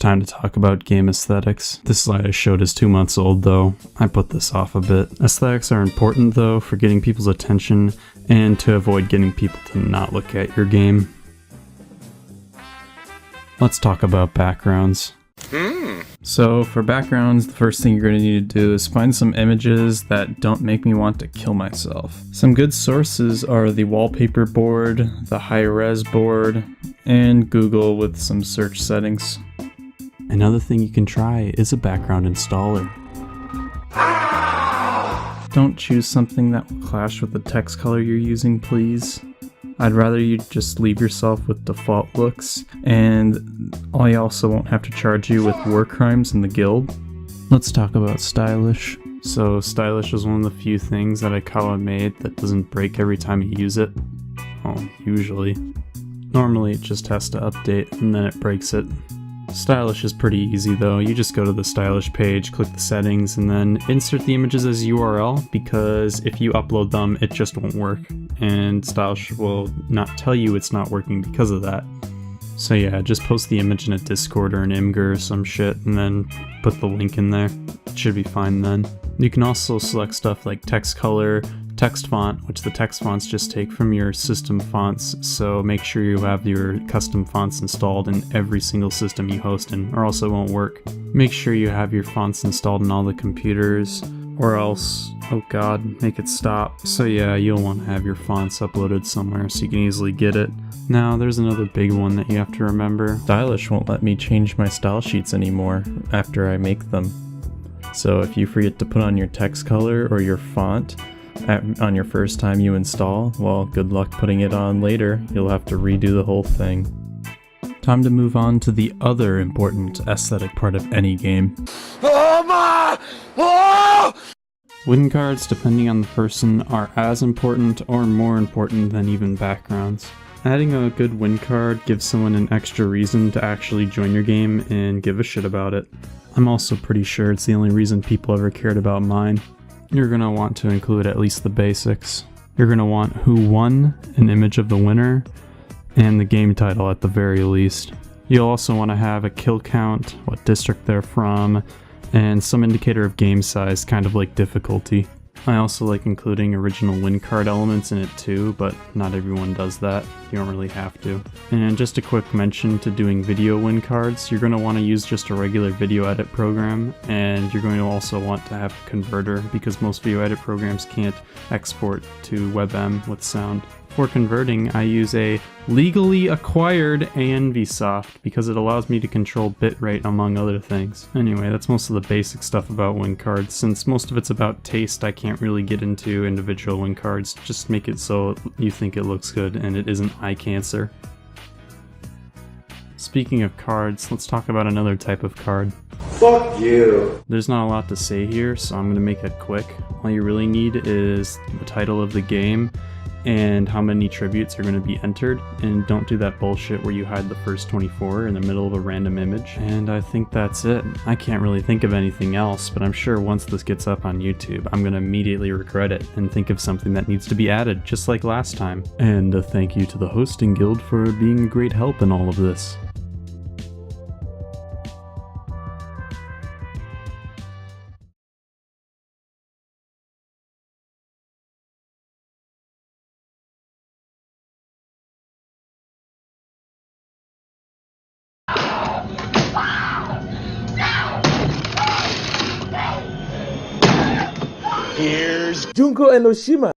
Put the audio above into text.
time to talk about game aesthetics. This slide I showed is 2 months old though. I put this off a bit. Aesthetics are important though for getting people's attention and to avoid getting people to not look at your game. Let's talk about backgrounds. So for backgrounds, the first thing you're going to need to do is find some images that don't make me want to kill myself. Some good sources are the wallpaper board, the high-res board, and Google with some search settings. Another thing you can try is a background installer. Don't choose something that will clash with the text color you're using, please. I'd rather you just leave yourself with default looks, and I also won't have to charge you with war crimes in the guild. Let's talk about stylish. So stylish is one of the few things that Aikawa made that doesn't break every time you use it. Well, usually. Normally it just has to update and then it breaks it. Stylish is pretty easy though. You just go to the stylish page, click the settings, and then insert the images as URL, because if you upload them, it just won't work. And stylish will not tell you it's not working because of that. So yeah, just post the image in a Discord or an Imgur or some shit, and then put the link in there. It should be fine then. You can also select stuff like text color, text font, which the text fonts just take from your system fonts, so make sure you have your custom fonts installed in every single system you host in, or else it won't work. Make sure you have your fonts installed in all the computers, or else, oh god, make it stop. So yeah, you'll want to have your fonts uploaded somewhere so you can easily get it. Now, there's another big one that you have to remember. Stylish won't let me change my style sheets anymore after I make them. So if you forget to put on your text color or your font on your first time you install, well, good luck putting it on later. You'll have to redo the whole thing. Time to move on to the other important aesthetic part of any game. Win cards, depending on the person, are as important or more important than even backgrounds. Adding a good win card gives someone an extra reason to actually join your game and give a shit about it. I'm also pretty sure it's the only reason people ever cared about mine. You're going to want to include at least the basics. You're going to want who won, an image of the winner, and the game title at the very least. You'll also want to have a kill count, what district they're from, and some indicator of game size, kind of like difficulty. I also like including original win card elements in it too, but not everyone does that. You don't really have to. And just a quick mention to doing video win cards, you're going to want to use just a regular video edit program, and you're going to also want to have a converter, because most video edit programs can't export to WebM with sound. For converting, I use a legally acquired ANVSoft because it allows me to control bitrate among other things. Anyway, that's most of the basic stuff about win cards. Since most of it's about taste, I can't really get into individual win cards. Just make it so you think it looks good and it isn't eye cancer. Speaking of cards, let's talk about another type of card. Fuck you! There's not a lot to say here, so I'm gonna make it quick. All you really need is the title of the game and how many tributes are going to be entered, and don't do that bullshit where you hide the first 24 in the middle of a random image. And I think that's it. I can't really think of anything else, but I'm sure once this gets up on YouTube, I'm going to immediately regret it and think of something that needs to be added, just like last time. And a thank you to the hosting guild for being a great help in all of this. Here's Junko Enoshima.